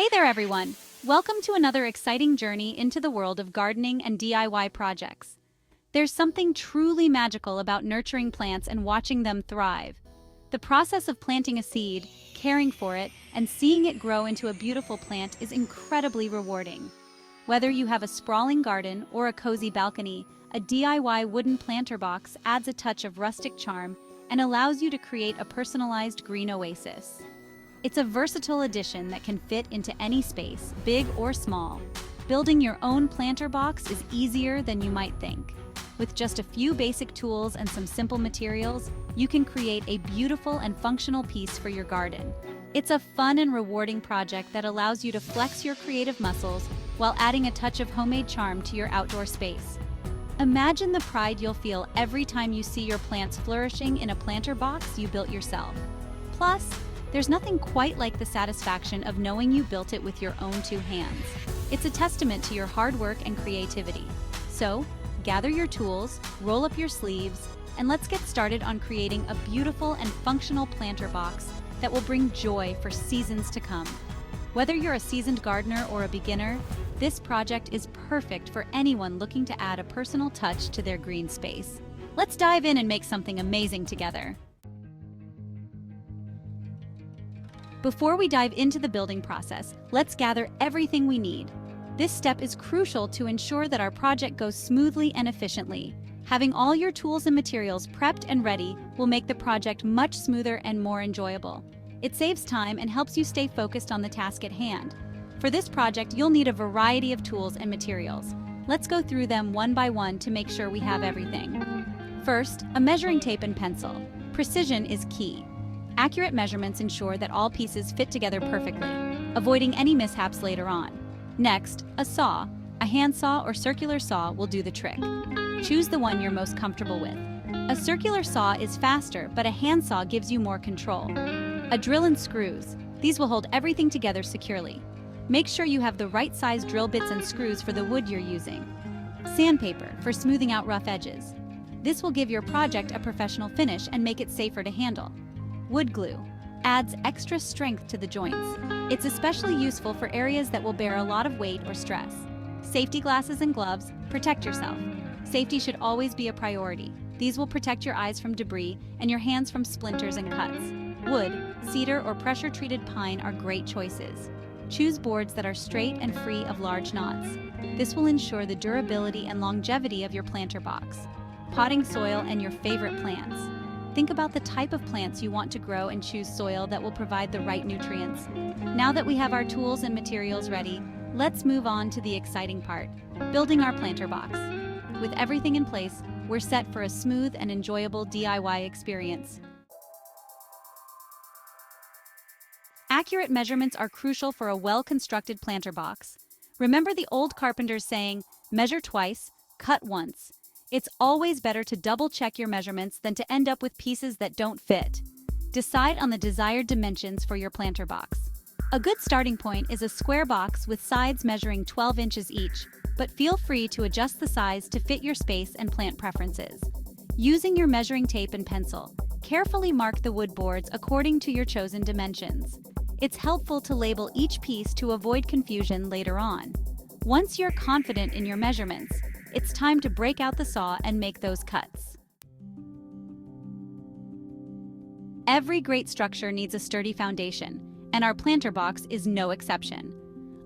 Hey there, everyone! Welcome to another exciting journey into the world of gardening and DIY projects. There's something truly magical about nurturing plants and watching them thrive. The process of planting a seed, caring for it, and seeing it grow into a beautiful plant is incredibly rewarding. Whether you have a sprawling garden or a cozy balcony, a DIY wooden planter box adds a touch of rustic charm and allows you to create a personalized green oasis. It's a versatile addition that can fit into any space, big or small. Building your own planter box is easier than you might think. With just a few basic tools and some simple materials, you can create a beautiful and functional piece for your garden. It's a fun and rewarding project that allows you to flex your creative muscles while adding a touch of homemade charm to your outdoor space. Imagine the pride you'll feel every time you see your plants flourishing in a planter box you built yourself. Plus, there's nothing quite like the satisfaction of knowing you built it with your own two hands. It's a testament to your hard work and creativity. So, gather your tools, roll up your sleeves, and let's get started on creating a beautiful and functional planter box that will bring joy for seasons to come. Whether you're a seasoned gardener or a beginner, this project is perfect for anyone looking to add a personal touch to their green space. Let's dive in and make something amazing together. Before we dive into the building process, let's gather everything we need. This step is crucial to ensure that our project goes smoothly and efficiently. Having all your tools and materials prepped and ready will make the project much smoother and more enjoyable. It saves time and helps you stay focused on the task at hand. For this project, you'll need a variety of tools and materials. Let's go through them one by one to make sure we have everything. First, a measuring tape and pencil. Precision is key. Accurate measurements ensure that all pieces fit together perfectly, avoiding any mishaps later on. Next, a saw. A handsaw or circular saw will do the trick. Choose the one you're most comfortable with. A circular saw is faster, but a handsaw gives you more control. A drill and screws. These will hold everything together securely. Make sure you have the right size drill bits and screws for the wood you're using. Sandpaper for smoothing out rough edges. This will give your project a professional finish and make it safer to handle. Wood glue adds extra strength to the joints. It's especially useful for areas that will bear a lot of weight or stress. Safety glasses and gloves protect yourself. Safety should always be a priority. These will protect your eyes from debris and your hands from splinters and cuts. Wood, cedar, or pressure-treated pine are great choices. Choose boards that are straight and free of large knots. This will ensure the durability and longevity of your planter box. Potting soil and your favorite plants. Think about the type of plants you want to grow and choose soil that will provide the right nutrients. Now that we have our tools and materials ready, let's move on to the exciting part, building our planter box. With everything in place, we're set for a smooth and enjoyable DIY experience. Accurate measurements are crucial for a well-constructed planter box. Remember the old Carpenter's saying, "Measure twice, cut once." It's always better to double-check your measurements than to end up with pieces that don't fit. Decide on the desired dimensions for your planter box. A good starting point is a square box with sides measuring 12 inches each, but feel free to adjust the size to fit your space and plant preferences. Using your measuring tape and pencil, carefully mark the wood boards according to your chosen dimensions. It's helpful to label each piece to avoid confusion later on. Once you're confident in your measurements, it's time to break out the saw and make those cuts. Every great structure needs a sturdy foundation, and our planter box is no exception.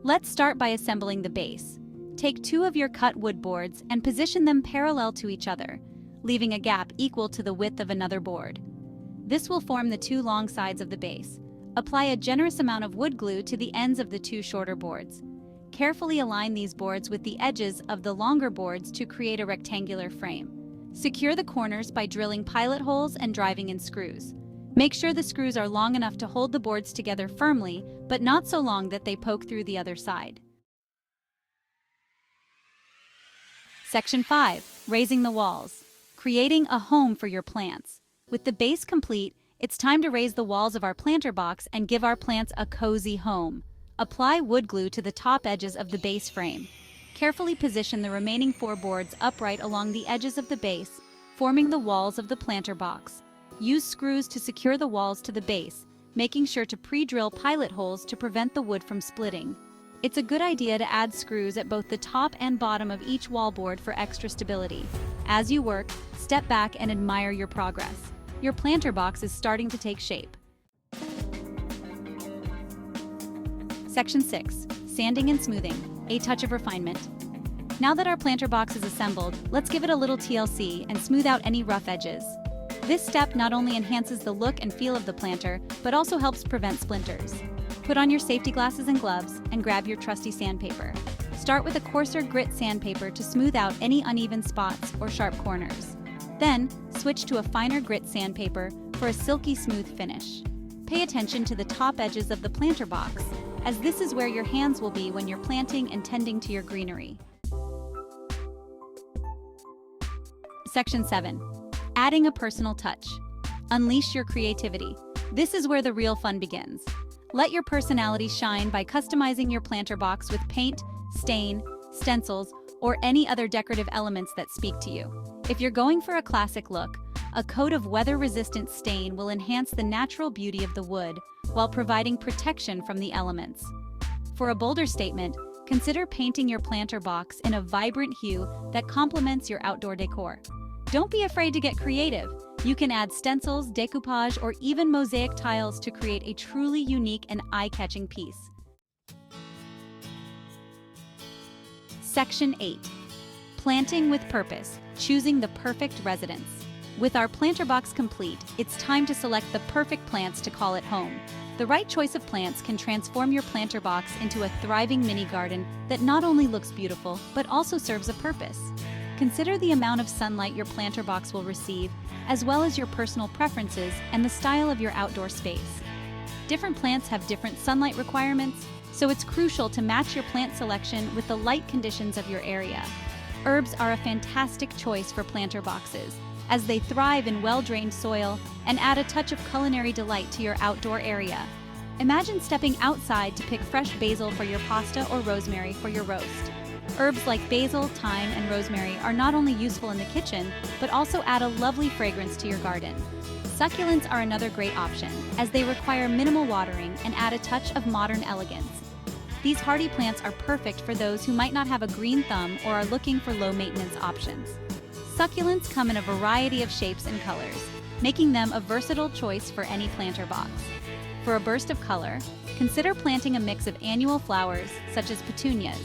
Let's start by assembling the base. Take two of your cut wood boards and position them parallel to each other, leaving a gap equal to the width of another board. This will form the two long sides of the base. Apply a generous amount of wood glue to the ends of the two shorter boards. Carefully align these boards with the edges of the longer boards to create a rectangular frame. Secure the corners by drilling pilot holes and driving in screws. Make sure the screws are long enough to hold the boards together firmly, but not so long that they poke through the other side. Section 5. Raising the walls. Creating a home for your plants. With the base complete, it's time to raise the walls of our planter box and give our plants a cozy home. Apply wood glue to the top edges of the base frame. Carefully position the remaining four boards upright along the edges of the base, forming the walls of the planter box. Use screws to secure the walls to the base, making sure to pre-drill pilot holes to prevent the wood from splitting. It's a good idea to add screws at both the top and bottom of each wallboard for extra stability. As you work, step back and admire your progress. Your planter box is starting to take shape. Section 6. Sanding and smoothing, a touch of refinement. Now that our planter box is assembled, let's give it a little TLC and smooth out any rough edges. This step not only enhances the look and feel of the planter, but also helps prevent splinters. Put on your safety glasses and gloves and grab your trusty sandpaper. Start with a coarser grit sandpaper to smooth out any uneven spots or sharp corners. Then, switch to a finer grit sandpaper for a silky smooth finish. Pay attention to the top edges of the planter box, as this is where your hands will be when you're planting and tending to your greenery. Section 7. Adding a personal touch. Unleash your creativity. This is where the real fun begins. Let your personality shine by customizing your planter box with paint, stain, stencils, or any other decorative elements that speak to you. If you're going for a classic look, a coat of weather-resistant stain will enhance the natural beauty of the wood while providing protection from the elements. For a bolder statement, consider painting your planter box in a vibrant hue that complements your outdoor decor. Don't be afraid to get creative. You can add stencils, decoupage, or even mosaic tiles to create a truly unique and eye-catching piece. Section 8. Planting with purpose, choosing the perfect residence. With our planter box complete, it's time to select the perfect plants to call it home. The right choice of plants can transform your planter box into a thriving mini garden that not only looks beautiful, but also serves a purpose. Consider the amount of sunlight your planter box will receive, as well as your personal preferences and the style of your outdoor space. Different plants have different sunlight requirements, so it's crucial to match your plant selection with the light conditions of your area. Herbs are a fantastic choice for planter boxes, as they thrive in well-drained soil and add a touch of culinary delight to your outdoor area. Imagine stepping outside to pick fresh basil for your pasta or rosemary for your roast. Herbs like basil, thyme, and rosemary are not only useful in the kitchen, but also add a lovely fragrance to your garden. Succulents are another great option, as they require minimal watering and add a touch of modern elegance. These hardy plants are perfect for those who might not have a green thumb or are looking for low-maintenance options. Succulents come in a variety of shapes and colors, making them a versatile choice for any planter box. For a burst of color, consider planting a mix of annual flowers, such as petunias.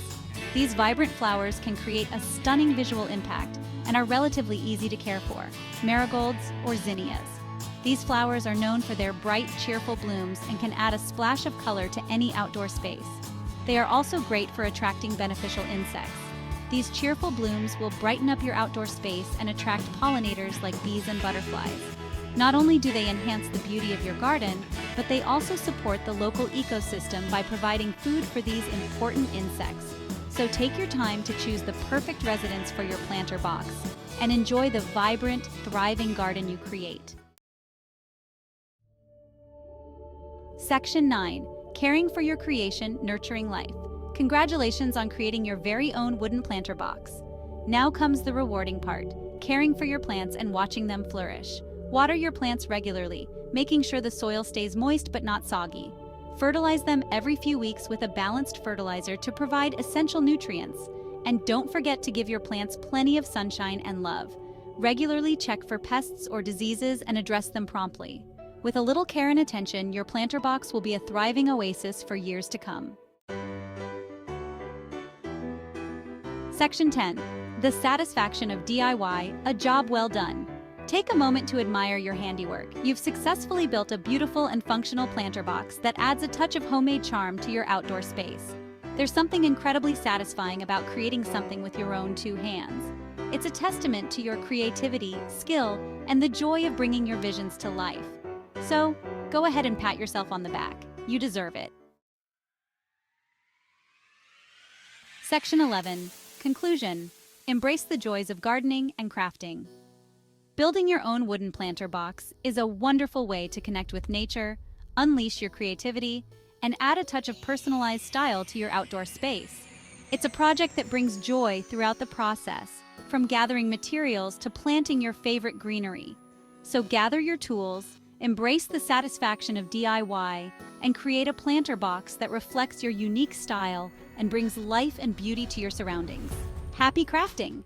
These vibrant flowers can create a stunning visual impact and are relatively easy to care for, marigolds or zinnias. These flowers are known for their bright, cheerful blooms and can add a splash of color to any outdoor space. They are also great for attracting beneficial insects. These cheerful blooms will brighten up your outdoor space and attract pollinators like bees and butterflies. Not only do they enhance the beauty of your garden, but they also support the local ecosystem by providing food for these important insects. So take your time to choose the perfect residence for your planter box and enjoy the vibrant, thriving garden you create. Section 9. Caring for your creation, nurturing life. Congratulations on creating your very own wooden planter box. Now comes the rewarding part, caring for your plants and watching them flourish. Water your plants regularly, making sure the soil stays moist but not soggy. Fertilize them every few weeks with a balanced fertilizer to provide essential nutrients. And don't forget to give your plants plenty of sunshine and love. Regularly check for pests or diseases and address them promptly. With a little care and attention, your planter box will be a thriving oasis for years to come. Section 10. The satisfaction of DIY, a job well done. Take a moment to admire your handiwork. You've successfully built a beautiful and functional planter box that adds a touch of homemade charm to your outdoor space. There's something incredibly satisfying about creating something with your own two hands. It's a testament to your creativity, skill, and the joy of bringing your visions to life. So, go ahead and pat yourself on the back. You deserve it. Section 11. Conclusion. Embrace the joys of gardening and crafting. Building your own wooden planter box is a wonderful way to connect with nature, unleash your creativity, and add a touch of personalized style to your outdoor space. It's a project that brings joy throughout the process, from gathering materials to planting your favorite greenery. So gather your tools, Embrace the satisfaction of DIY and create a planter box that reflects your unique style and brings life and beauty to your surroundings. Happy crafting!